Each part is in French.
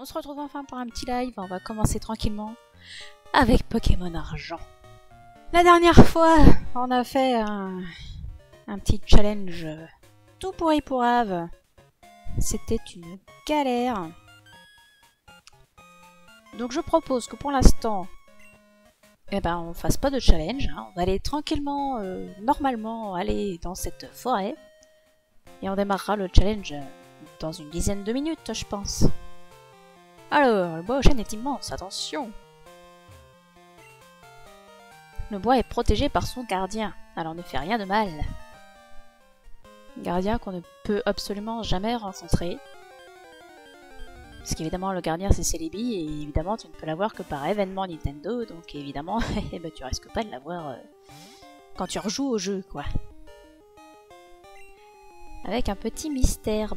On se retrouve enfin pour un petit live. On va commencer tranquillement avec Pokémon Argent. La dernière fois, on a fait un petit challenge tout pourri pour Ave. C'était une galère. Donc je propose que pour l'instant, on fasse pas de challenge. Hein. On va aller tranquillement, normalement, aller dans cette forêt. Et on démarrera le challenge dans une dizaine de minutes, je pense. Alors, le bois aux chênes est immense, attention! Le bois est protégé par son gardien, alors ne fait rien de mal. Gardien qu'on ne peut absolument jamais rencontrer. Parce qu'évidemment, le gardien c'est Celebi, et évidemment, tu ne peux l'avoir que par événement Nintendo, donc évidemment, tu risques pas de l'avoir quand tu rejoues au jeu, quoi. Avec un petit mystère.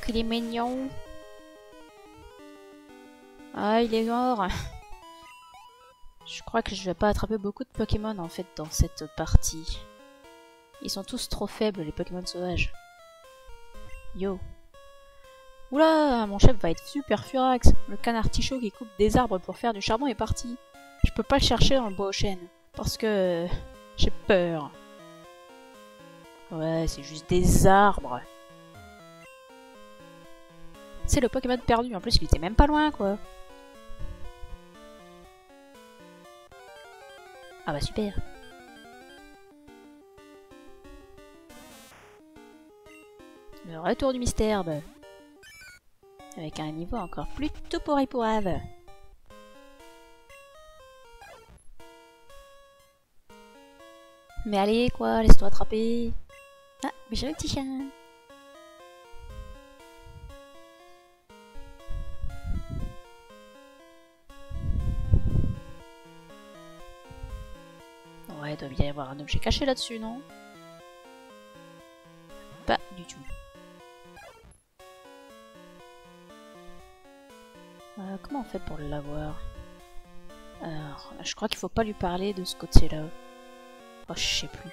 Il est mignon. Ah, il est mort. Je crois que je vais pas attraper beaucoup de Pokémon en fait dans cette partie. Ils sont tous trop faibles, les Pokémon sauvages. Yo. Oula, mon chef va être super furax. Le canard tichot qui coupe des arbres pour faire du charbon est parti. Je peux pas le chercher dans le bois aux chênes. Parce que j'ai peur. Ouais, c'est juste des arbres. C'est le Pokémon perdu. En plus, il était même pas loin, quoi. Ah bah super. Le retour du mystère. Avec un niveau encore plus tout pourri pour Ave. Mais allez quoi, laisse-toi attraper. Ah, mais j'ai le petit chien. Ouais, il doit bien y avoir un objet caché là-dessus, non? Pas du tout. Comment on fait pour l'avoir? Alors, je crois qu'il faut pas lui parler de ce côté-là. Oh, je sais plus.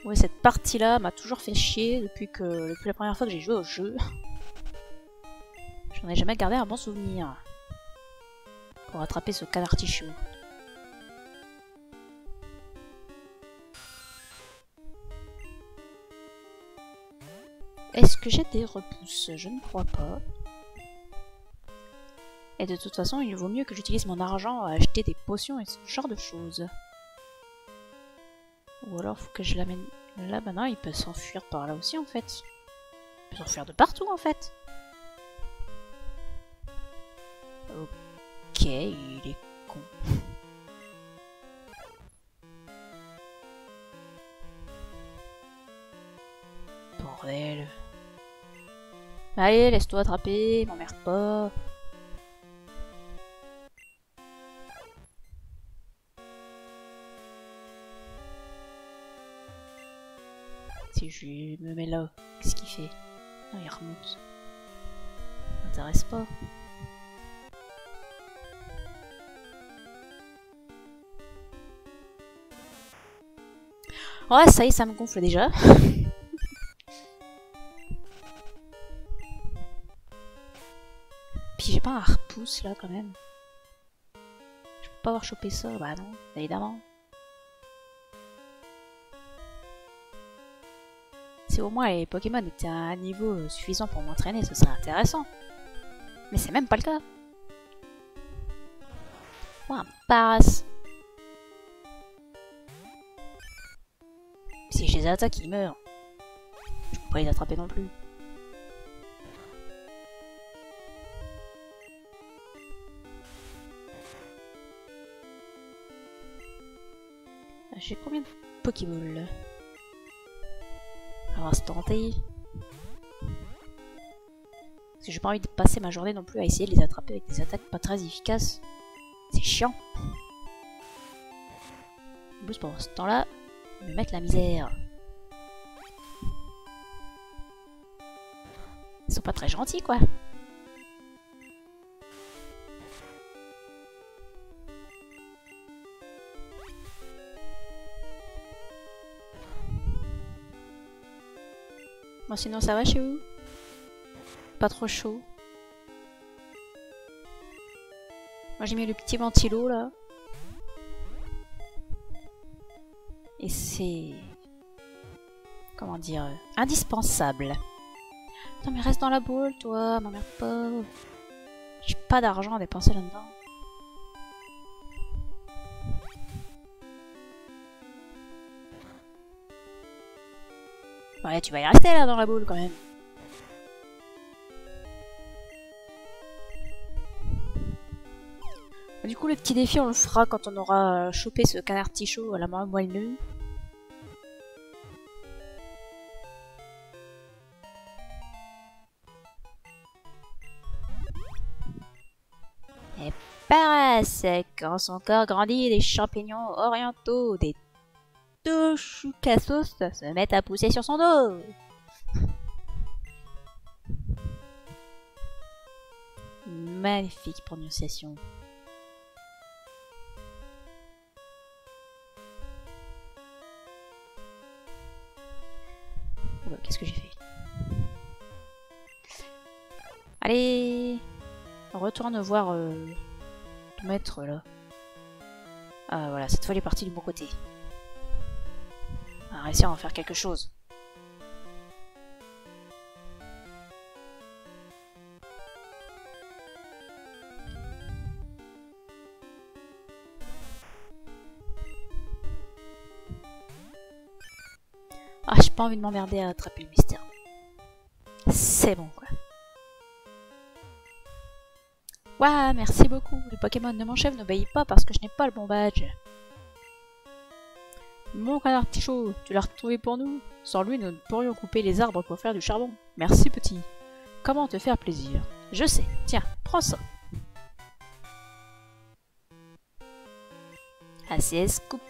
Ouais, cette partie-là m'a toujours fait chier depuis la première fois que j'ai joué au jeu. J'en ai jamais gardé un bon souvenir. Pour attraper ce canard tichou. Est-ce que j'ai des repousses? Je ne crois pas. Et de toute façon, il vaut mieux que j'utilise mon argent à acheter des potions et ce genre de choses. Ou alors faut que je l'amène là. Bah non, il peut s'enfuir par là aussi en fait. Il peut s'enfuir de partout en fait. Ok, il est con. Bordel. Allez, laisse-toi attraper, m'emmerde pas. Si je me mets là, qu'est-ce qu'il fait? Non, il remonte. Ça m'intéresse pas. Ouais, ça y est, ça me gonfle déjà. Puis j'ai pas un repousse là quand même. Je peux pas avoir chopé ça, bah non, évidemment. Si au moins les Pokémon étaient à un niveau suffisant pour m'entraîner, ce serait intéressant. Mais c'est même pas le cas. Oh, un Paras. Si je les attaque, ils meurent. Je peux pas les attraper non plus. J'ai combien de Pokéballs? On va se tenter. Parce que j'ai pas envie de passer ma journée non plus à essayer de les attraper avec des attaques pas très efficaces. C'est chiant. En plus, pendant ce temps-là, me mettre la misère. Ils sont pas très gentils, quoi. Bon, sinon ça va chez vous? Pas trop chaud? Moi j'ai mis le petit ventilo là. Et c'est... comment dire, indispensable. Non mais reste dans la boule toi, m'emmerde pas. J'ai pas d'argent à dépenser là-dedans. Ouais, tu vas y rester là dans la boule quand même. Du coup, le petit défi, on le fera quand on aura chopé ce canard tichot à la main moelleux. Et Parasec, quand son corps grandit, des champignons orientaux, des tochukassos se mettent à pousser sur son dos. Magnifique prononciation. Qu'est-ce que j'ai fait? Allez, on retourne voir le maître là. Ah voilà, cette fois il est parti du bon côté. On va réussir à en faire quelque chose. Ah, j'ai pas envie de m'emmerder à attraper le mystère. C'est bon, quoi. Ouah, merci beaucoup. Le Pokémon de mon chef n'obéit pas parce que je n'ai pas le bon badge. Mon canard Tichot, tu l'as retrouvé pour nous. Sans lui, nous ne pourrions couper les arbres pour faire du charbon. Merci, petit. Comment te faire plaisir? Je sais. Tiens, prends ça. Assez scoop.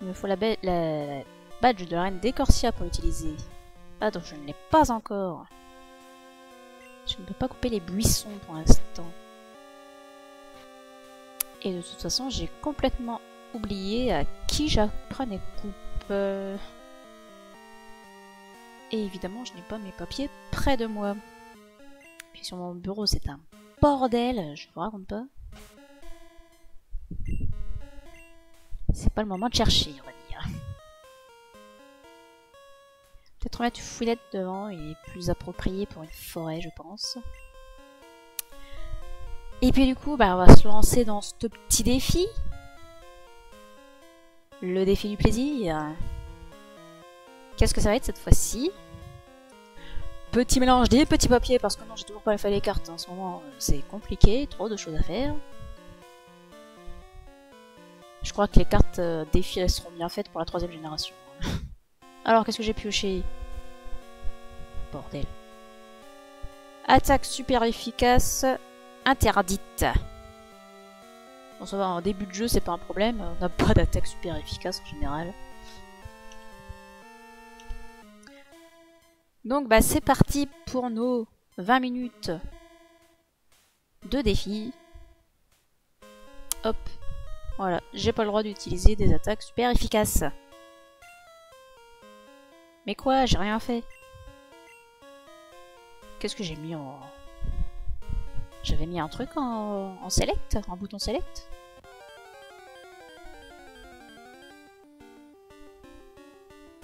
Il me faut la badge de la reine d'Écorcia pour l'utiliser. Ah, donc je ne l'ai pas encore. Je ne peux pas couper les buissons pour l'instant. Et de toute façon, j'ai complètement oublié à qui j'apprenais coupe. Et évidemment, je n'ai pas mes papiers près de moi. Puis sur mon bureau, c'est un bordel, je vous raconte pas. C'est pas le moment de chercher, on va dire. Peut-être remettre une fouillette devant, il est plus approprié pour une forêt, je pense. Et puis du coup, bah, on va se lancer dans ce petit défi. Le défi du plaisir. Qu'est-ce que ça va être cette fois-ci? Petit mélange des petits papiers, parce que non, j'ai toujours pas fait les cartes. En ce moment, c'est compliqué, trop de choses à faire. Je crois que les cartes défis elles seront bien faites pour la 3ème génération. Alors, qu'est-ce que j'ai pioché? Bordel. Attaque super efficace, interdite. Bon, ça va, en début de jeu, c'est pas un problème. On n'a pas d'attaque super efficace en général. Donc, bah, c'est parti pour nos 20 minutes de défi. Hop. Voilà, j'ai pas le droit d'utiliser des attaques super efficaces. Mais quoi, j'ai rien fait. Qu'est-ce que j'ai mis en... J'avais mis un truc en select, en bouton select.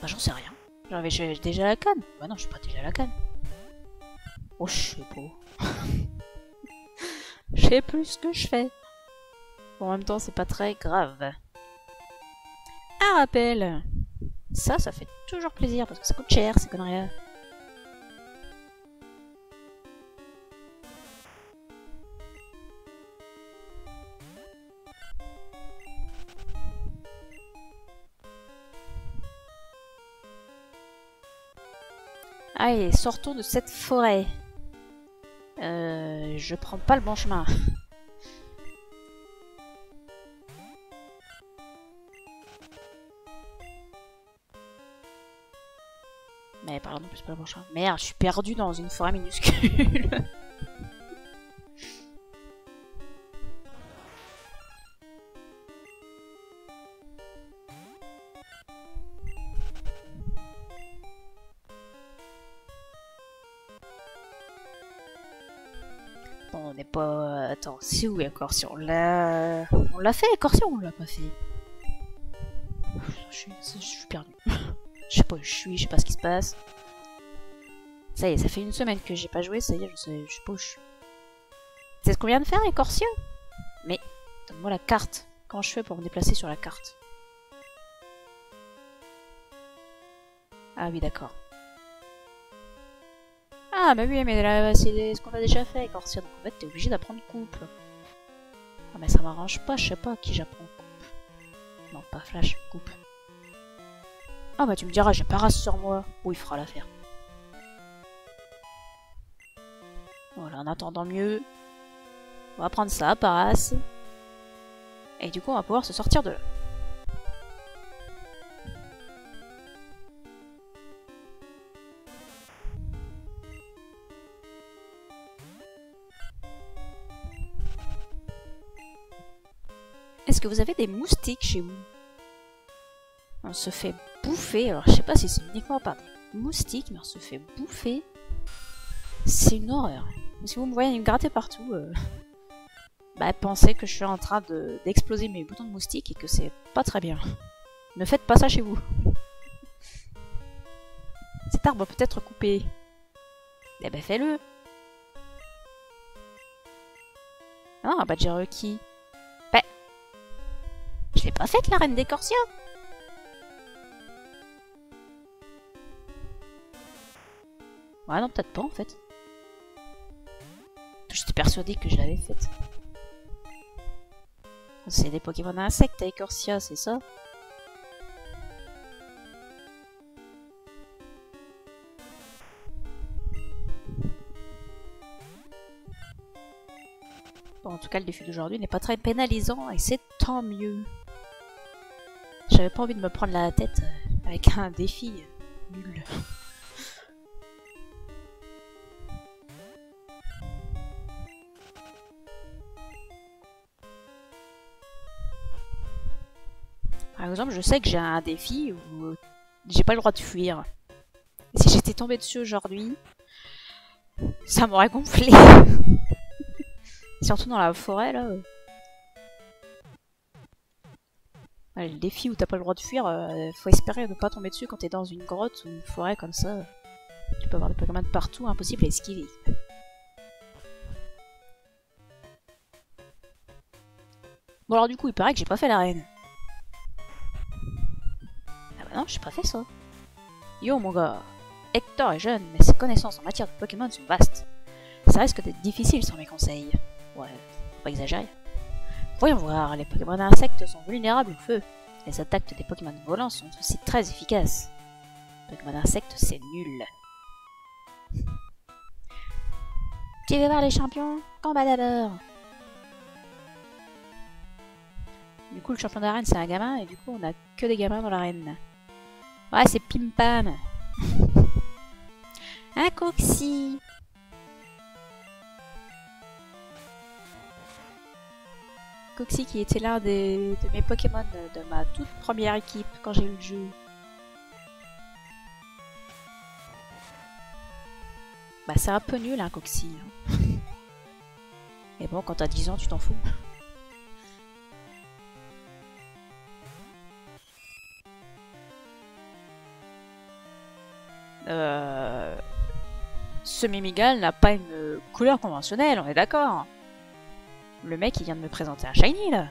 Bah j'en sais rien. J'avais déjà la canne. Bah non, je suis pas déjà la canne. Oh, je sais pas. Je sais plus ce que je fais. Bon, en même temps, c'est pas très grave. Un rappel. Ça fait toujours plaisir parce que ça coûte cher ces conneries-là. Allez, sortons de cette forêt. Je prends pas le bon chemin. Mais pardon, c'est pas le bon chemin. Merde, je suis perdu dans une forêt minuscule. Bon, on n'est pas... Attends, c'est où Corsia? On l'a fait, Corsia, ou on l'a pas fait? Je suis perdu. Je sais pas où je suis, je sais pas ce qui se passe. Ça y est, ça fait une semaine que j'ai pas joué, ça y est, je sais pas où je suis. C'est ce qu'on vient de faire, Corsia? Mais, donne-moi la carte. Comment je fais pour me déplacer sur la carte? Ah oui, d'accord. Ah bah oui, mais là, c'est ce qu'on a déjà fait, Corsia. Donc en fait, t'es obligé d'apprendre coupe. Ah mais ça m'arrange pas, je sais pas à qui j'apprends coupe. Non, pas Flash, coupe. Ah bah tu me diras, j'ai pas race sur moi. Où il fera l'affaire. Voilà, en attendant mieux, on va prendre ça, Paras. Et du coup, on va pouvoir se sortir de là. Est-ce que vous avez des moustiques chez vous? On se fait bouffer. Alors, je sais pas si c'est uniquement par des moustiques, mais on se fait bouffer. C'est une horreur. Si vous me voyez me gratter partout, bah, pensez que je suis en train d'exploser mes boutons de moustiques et que c'est pas très bien. Ne faites pas ça chez vous. Cet arbre peut être coupé. Eh ben, fais-le. Ah, bah, j'ai requis. Bah, je l'ai pas faite, la reine des Corsia. Ouais, non, peut-être pas, en fait. J'étais persuadée que je l'avais faite. C'est des Pokémon insectes avec Corsia, c'est ça? Bon, en tout cas, le défi d'aujourd'hui n'est pas très pénalisant et c'est tant mieux. J'avais pas envie de me prendre la tête avec un défi nul. Par exemple, je sais que j'ai un défi où j'ai pas le droit de fuir. Et si j'étais tombée dessus aujourd'hui, ça m'aurait gonflé. Surtout dans la forêt, là. Ouais, le défi où t'as pas le droit de fuir, faut espérer ne pas tomber dessus quand t'es dans une grotte ou une forêt comme ça. Tu peux avoir des Pokémon de partout, impossible à esquiver. Bon alors du coup, il paraît que j'ai pas fait l'arène. Ah bah non, j'ai pas fait ça. Yo mon gars, Hector est jeune, mais ses connaissances en matière de Pokémon sont vastes. Ça risque d'être difficile sans mes conseils. Ouais, faut pas exagérer. Voyons voir, les Pokémon insectes sont vulnérables au feu. Les attaques des Pokémon volants sont aussi très efficaces. Pokémon insectes, c'est nul. Tu veux voir les champions? Combat d'abord. Du coup, le champion d'arène, c'est un gamin, et du coup, on a que des gamins dans l'arène. Ouais, c'est Pim Pam. Un Coxy. Coxy qui était l'un de mes Pokémon de ma toute première équipe quand j'ai eu le jeu. Bah c'est un peu nul un Coxy. Mais bon, quand t'as 10 ans, tu t'en fous. Ce Mimigal n'a pas une couleur conventionnelle, on est d'accord. Le mec, il vient de me présenter un shiny, là.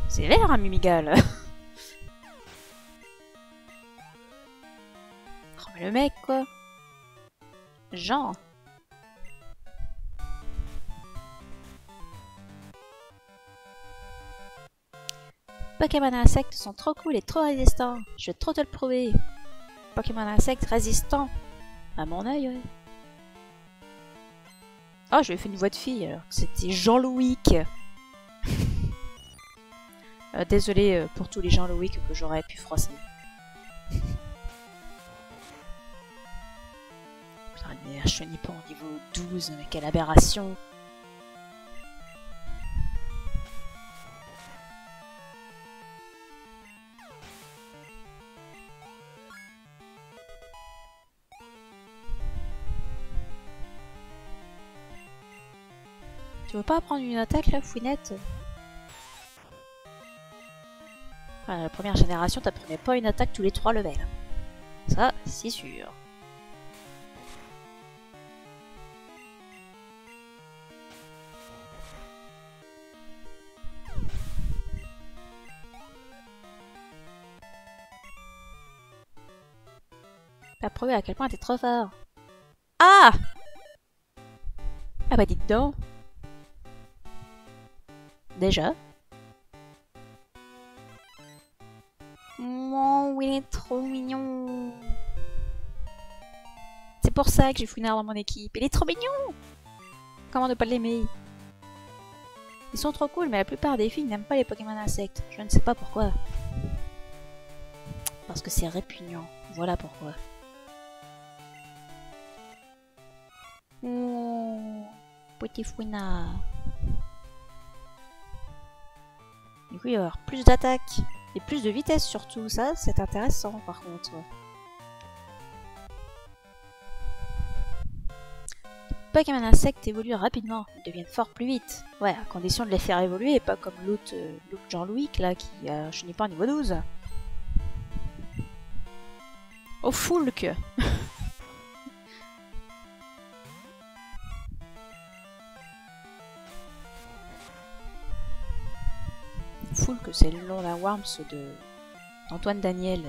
C'est vert, un Mimigal. Oh, mais le mec, quoi. Genre. Pokémon insectes sont trop cool et trop résistants. Je vais trop te le prouver. Pokémon insectes résistants. À mon œil, ouais. Oh, je lui ai fait une voix de fille alors que c'était Jean-Louis. Désolé pour tous les Jean-Louis que j'aurais pu froisser. Putain, un Chenipan au niveau 12, mais quelle aberration. Tu veux pas prendre une attaque là, Fouinette? Enfin, la première génération, t'apprenais pas une attaque tous les 3 levels. Ça, c'est sûr. T'as prouvé à quel point t'es trop fort. Ah! Ah bah dites donc. Déjà. Oh, il est trop mignon. C'est pour ça que j'ai Fouinard dans mon équipe. Il est trop mignon. Comment ne pas l'aimer? Ils sont trop cool, mais la plupart des filles n'aiment pas les Pokémon insectes. Je ne sais pas pourquoi. Parce que c'est répugnant. Voilà pourquoi. Oh, petit Fouinard. Du coup, il va y avoir plus d'attaque. Et plus de vitesse surtout. Ça, c'est intéressant par contre. Les Pokémon insectes évoluent rapidement. Ils deviennent forts plus vite. Ouais, à condition de les faire évoluer et pas comme l'autre Jean-Louis là qui je n'ai pas niveau 12. Oh, Foulque. Foulque, c'est le nom la Worms d'Antoine Daniel.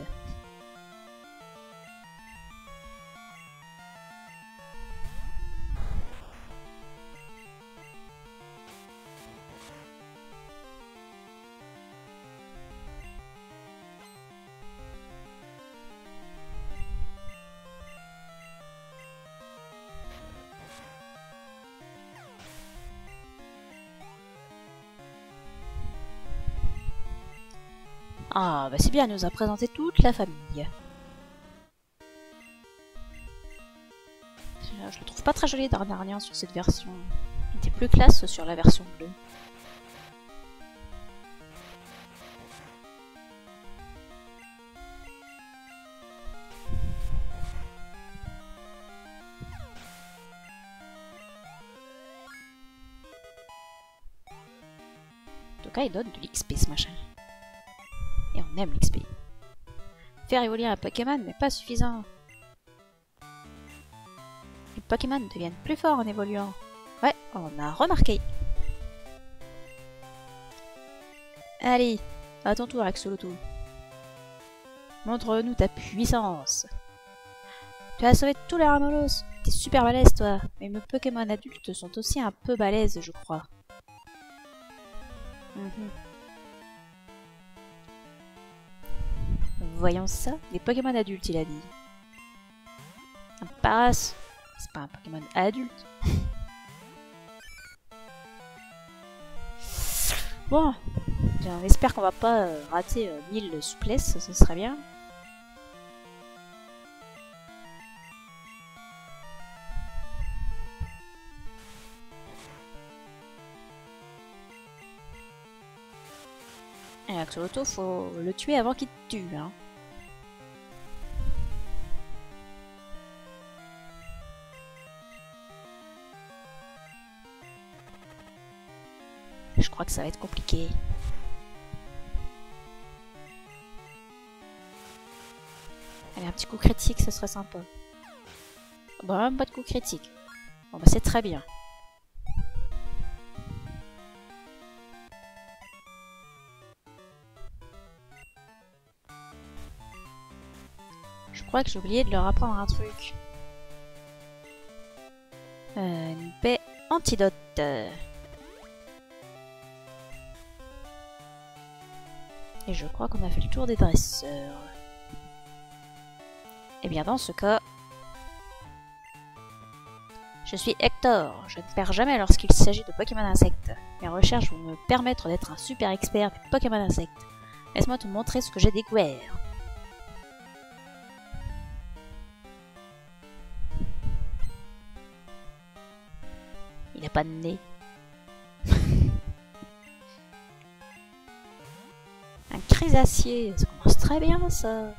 Ah, bah c'est bien, elle nous a présenté toute la famille. Je le trouve pas très joli Darnarnian sur cette version. Il était plus classe sur la version bleue. En tout cas, il donne de l'XP ce machin. Et on aime l'XP. Faire évoluer un Pokémon n'est pas suffisant. Les Pokémon deviennent plus forts en évoluant. Ouais, on a remarqué. Allez, à ton tour Axolotl. Montre-nous ta puissance. Tu as sauvé tous les Ramolos. T'es super balèze toi. Mais mes Pokémon adultes sont aussi un peu balèzes, je crois. Voyons ça. Les Pokémon adultes, il a dit. Un Paras. C'est pas un Pokémon adulte. Bon. On espère qu'on va pas rater 1000 souplesses. Ce serait bien. Et Axolotl, faut le tuer avant qu'il te tue, hein. Je crois que ça va être compliqué. Allez, un petit coup critique, ce serait sympa. Bon, même pas de coup critique. Bon, bah c'est très bien. Je crois que j'ai oublié de leur apprendre un truc. Une paix antidote. Et je crois qu'on a fait le tour des dresseurs. Et bien dans ce cas... Je suis Hector. Je ne perds jamais lorsqu'il s'agit de Pokémon insectes. Mes recherches vont me permettre d'être un super expert des Pokémon insectes. Laisse-moi te montrer ce que j'ai découvert. Il n'a pas de nez. Un Chrysacier, ça commence très bien ça.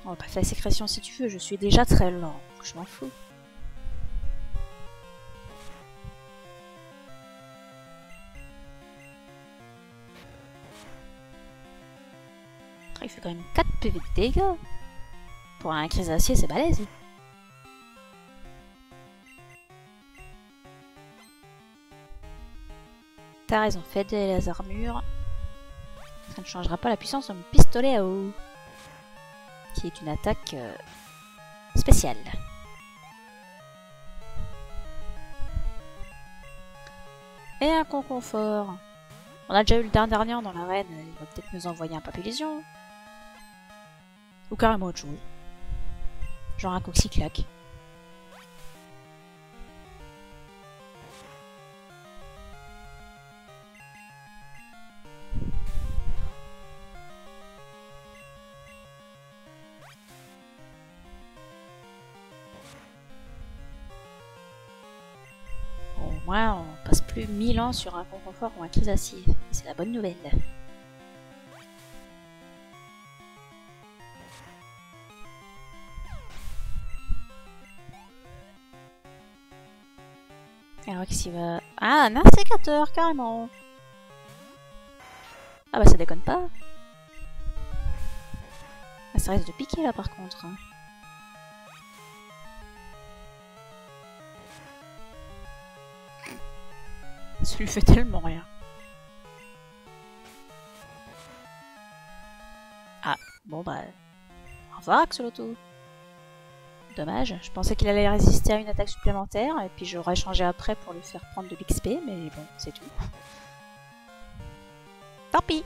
On va pas faire la sécrétion si tu veux, je suis déjà très lent. Je m'en fous. Il fait quand même 4 PV de dégâts. Pour un Chrysacier, c'est balèze. T'as raison, faites les armures. Ça ne changera pas la puissance de mon pistolet à eau. Qui est une attaque spéciale. Et un conconfort. On a déjà eu le dernier dans l'arène, il va peut-être nous envoyer un papillision. Ou carrément autre chose. Genre un coxyclac. Au moins, on passe plus 1000 ans sur un conconfort ou un Chrysacier. C'est la bonne nouvelle. Alors qu'est-ce qu'il va... Ah, un insécateur, carrément. Ah bah ça déconne pas. Ah, ça risque de piquer là par contre. Ça lui fait tellement rien. Ah, bon bah... Au revoir Axolotl. Dommage, je pensais qu'il allait résister à une attaque supplémentaire, et puis j'aurais changé après pour lui faire prendre de l'XP, mais bon, c'est tout. Tant pis.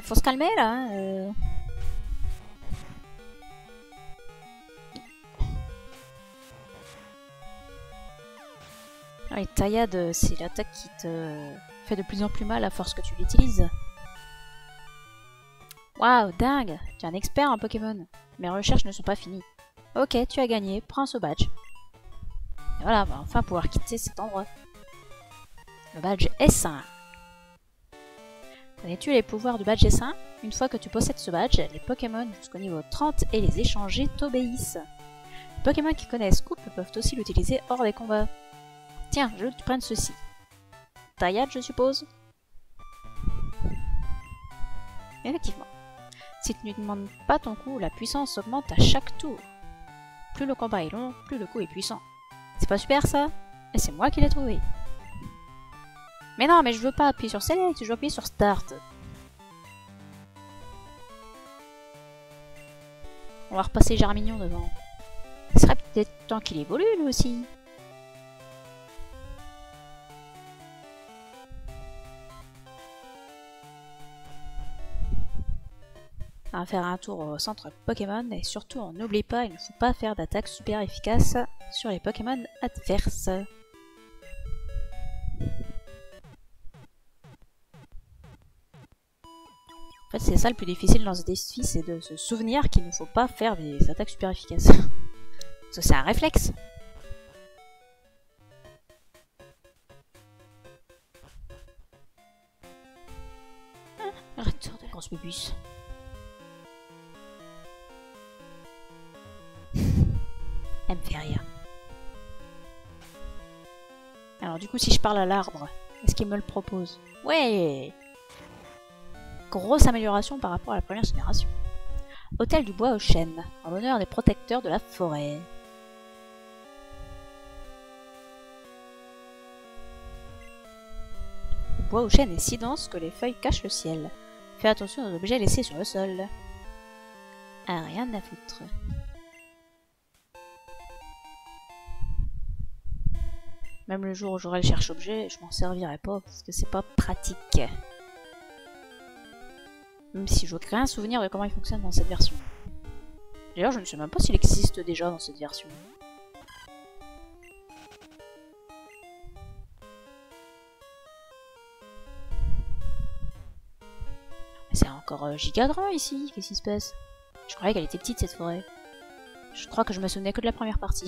Faut se calmer là. Hein, Les taillades, c'est l'attaque qui te fait de plus en plus mal à force que tu l'utilises. Waouh, dingue! Tu es un expert en Pokémon. Mes recherches ne sont pas finies. Ok, tu as gagné, prends ce badge. Et voilà, on va enfin pouvoir quitter cet endroit. Le badge S1. Connais-tu les pouvoirs du badge S1? Une fois que tu possèdes ce badge, les Pokémon jusqu'au niveau 30 et les échanger t'obéissent. Les Pokémon qui connaissent Scoop peuvent aussi l'utiliser hors des combats. Tiens, je veux que tu prennes ceci. Taillade, je suppose? Effectivement. Si tu ne demandes pas ton coup, la puissance augmente à chaque tour. Plus le combat est long, plus le coup est puissant. C'est pas super ça? Et c'est moi qui l'ai trouvé. Mais non, mais je veux pas appuyer sur Select, je veux appuyer sur Start. On va repasser Germignon devant. Il serait peut-être temps qu'il évolue lui aussi. On va faire un tour au centre Pokémon et surtout on n'oublie pas, il ne faut pas faire d'attaque super efficace sur les Pokémon adverses. En fait c'est ça le plus difficile dans ce défi, c'est de se souvenir qu'il ne faut pas faire des attaques super efficaces. Parce que c'est un réflexe. Retour de grosse bubus. Elle me fait rire. Alors du coup si je parle à l'arbre, est-ce qu'il me le propose? Ouais! Grosse amélioration par rapport à la première génération. Hôtel du Bois aux Chênes, en l'honneur des protecteurs de la forêt. Le bois aux chênes est si dense que les feuilles cachent le ciel. Fais attention aux objets laissés sur le sol. Ah, rien à foutre. Même le jour où j'aurai le cherche-objet, je m'en servirai pas parce que c'est pas pratique. Même si je n'ai rien souvenir de comment il fonctionne dans cette version. D'ailleurs, je ne sais même pas s'il existe déjà dans cette version. encore giga grand ici. Qu'est-ce qui se passe? Je croyais qu'elle était petite cette forêt. Je crois que je me souvenais que de la première partie.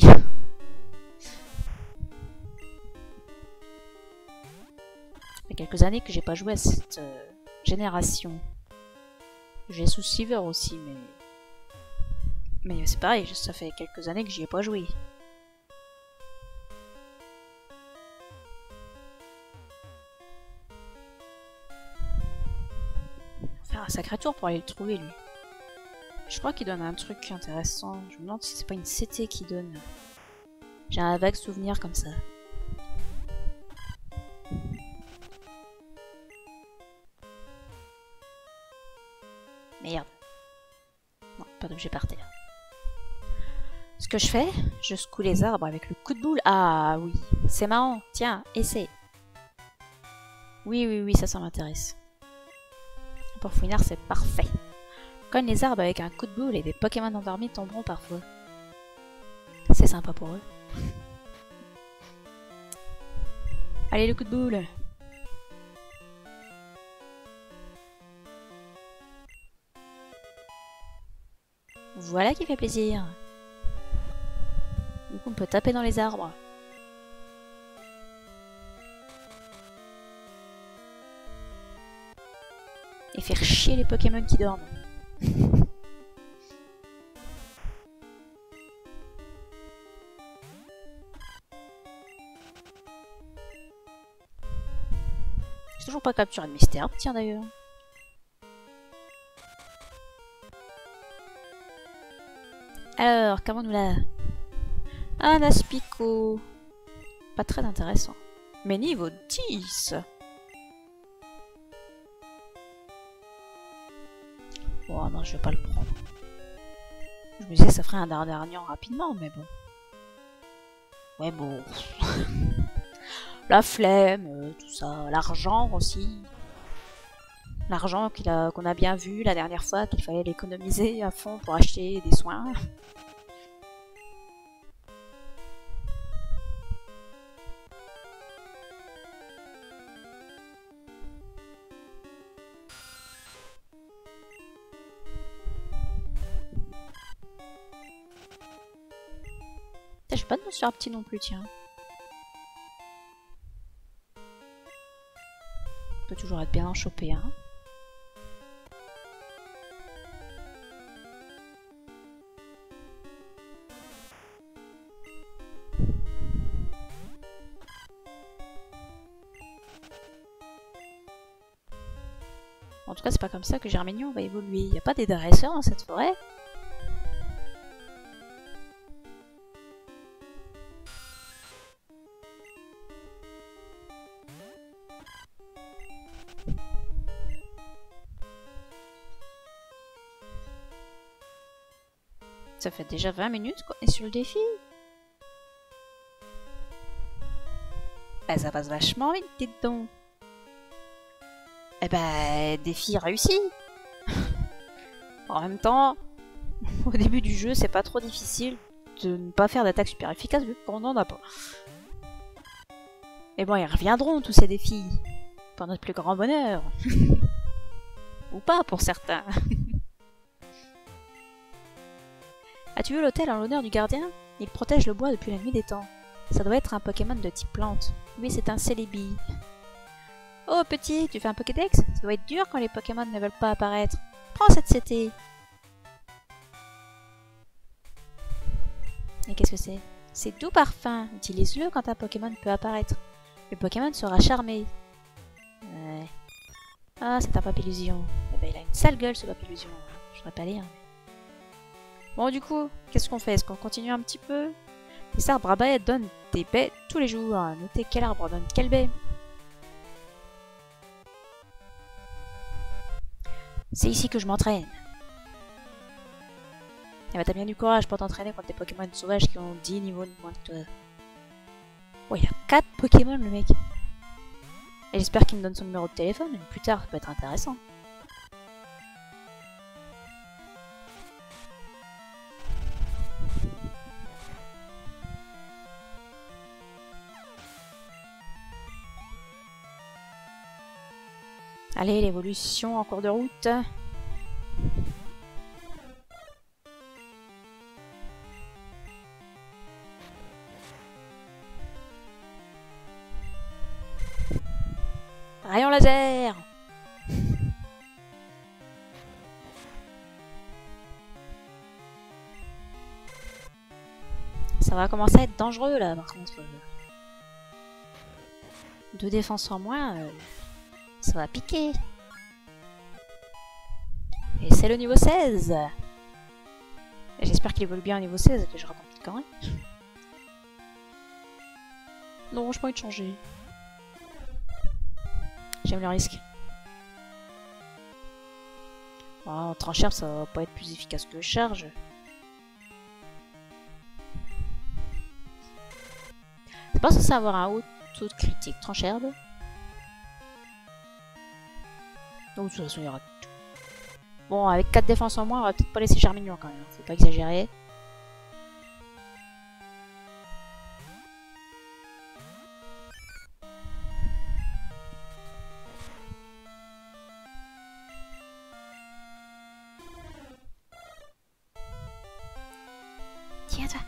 Il y a quelques années que j'ai pas joué à cette génération. J'ai sous Silver aussi, mais c'est pareil, ça fait quelques années que j'y ai pas joué. Faire un sacré tour pour aller le trouver, lui. Je crois qu'il donne un truc intéressant. Je me demande si c'est pas une CT qui donne. J'ai un vague souvenir comme ça. Merde. Non, pas d'objet par terre. Ce que je fais, je secoue les arbres avec le coup de boule. Ah oui, c'est marrant. Tiens, essaie. Oui, ça m'intéresse. Pour Fouinard, c'est parfait. Cogne les arbres avec un coup de boule et des Pokémon endormis tomberont parfois. C'est sympa pour eux. Allez, le coup de boule. Voilà qui fait plaisir. Du coup, on peut taper dans les arbres. Et faire chier les Pokémon qui dorment. J'ai toujours pas capturé de mystère, tiens d'ailleurs. Alors, comment nous là? Un Aspico. Pas très intéressant. Mais niveau 10. Oh non, je vais pas le prendre. Je me disais ça ferait un Dardarnian rapidement, mais bon. Ouais, bon. La flemme, tout ça. L'argent aussi. L'argent qu'on a bien vu la dernière fois, qu'il fallait l'économiser à fond pour acheter des soins. J'ai pas de notion à petit non plus, tiens. On peut toujours être bien en choper, hein. En tout cas, c'est pas comme ça que Germignon va évoluer. Il n'y a pas des dresseurs dans cette forêt? Ça fait déjà 20 minutes qu'on est sur le défi. Bah, ça passe vachement vite, dites donc. Eh ben, défi réussi. En même temps, au début du jeu, c'est pas trop difficile de ne pas faire d'attaque super efficace vu qu'on n'en a pas. Et bon, ils reviendront tous ces défis. Pour notre plus grand bonheur. Ou pas pour certains. As-tu vu l'hôtel en l'honneur du gardien? Il protège le bois depuis la nuit des temps. Ça doit être un Pokémon de type plante. Oui, c'est un Celebi. Oh petit, tu fais un Pokédex? Ça doit être dur quand les Pokémon ne veulent pas apparaître. Prends cette CT. Et qu'est-ce que c'est? C'est doux parfum. Utilise-le quand un Pokémon peut apparaître. Le Pokémon sera charmé. Ouais. Ah, c'est un Papillusion. Eh ben, il a une sale gueule ce Papillusion. Je devrais pas lire. Bon, du coup, qu'est-ce qu'on fait? Est-ce qu'on continue un petit peu? Les arbres à baies donnent des baies tous les jours. Notez quel arbre donne quelle baie. C'est ici que je m'entraîne. Eh ben, t'as bien du courage pour t'entraîner contre des Pokémon sauvages qui ont 10 niveaux de moins que toi. Oh, il a 4 Pokémon, le mec. Et j'espère qu'il me donne son numéro de téléphone. Plus tard, ça peut être intéressant. Allez, l'évolution en cours de route. Rayon laser. Ça va commencer à être dangereux là par contre. 2 défenses en moins, ça va piquer. Et c'est le niveau 16. J'espère qu'il évolue bien au niveau 16 et que je raconte une connerie. Non, je peux pas envie de changer. J'aime le risque. Oh, tranchère, ça va pas être plus efficace que charge. C'est pas censé avoir un haut taux de critique tranchère. Donc de toute façon, il y aura tout. Bon, avec 4 défenses en moins, on va peut-être pas laisser Germignon quand même. Faut pas exagérer. Tiens, toi.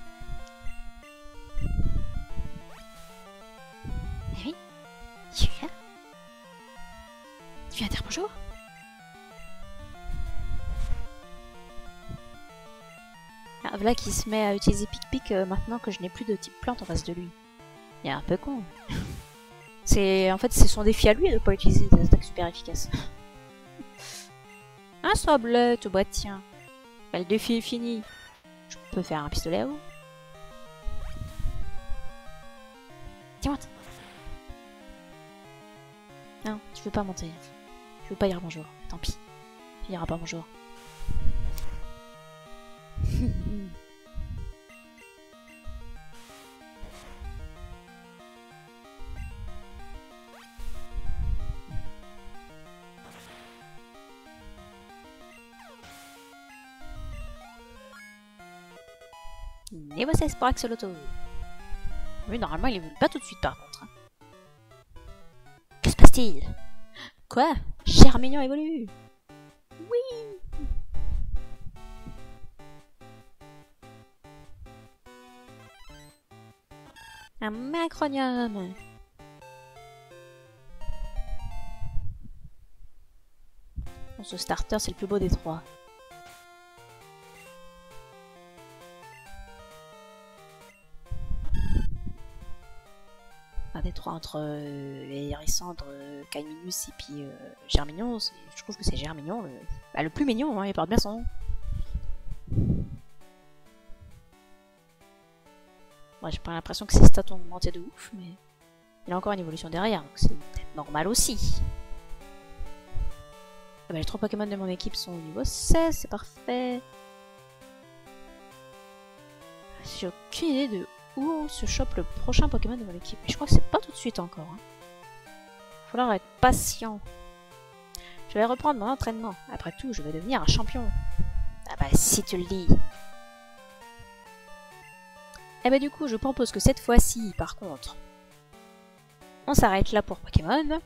Oui. Tu viens? Tu viens dire bonjour? Ah, voilà qui se met à utiliser pic-pic maintenant que je n'ai plus de type plante en face de lui. Il est un peu con. En fait, c'est son défi à lui de ne pas utiliser des attaques super efficaces. Un sablette, bah tiens. Bah, le défi est fini. Je peux faire un pistolet à eau. Tiens, monte. Non, tu veux pas monter. Tu veux pas dire bonjour. Tant pis. Tu diras pas bonjour. Niveau 16 pour Axolotl. Oui, normalement, il évolue pas tout de suite par contre. Que se passe-t-il? Quoi? Germignon évolue? Oui! Un macronium! Bon, ce starter, c'est le plus beau des 3. Des 3 entre Hérissandre, Caiminus et puis Germignon, je trouve que c'est Germignon le plus mignon, hein, il porte bien son nom. Ouais, j'ai pas l'impression que ses stats ont augmenté de ouf, mais il a encore une évolution derrière, donc c'est peut-être normal aussi. Ah bah, les 3 Pokémon de mon équipe sont au niveau 16, c'est parfait. J'ai aucune idée de où se chope le prochain Pokémon de mon équipe. Mais je crois que c'est pas tout de suite encore. Hein. Il va falloir être patient. Je vais reprendre mon entraînement. Après tout, je vais devenir un champion. Ah bah si tu le dis. Et bah du coup, je propose que cette fois-ci, par contre, on s'arrête là pour Pokémon.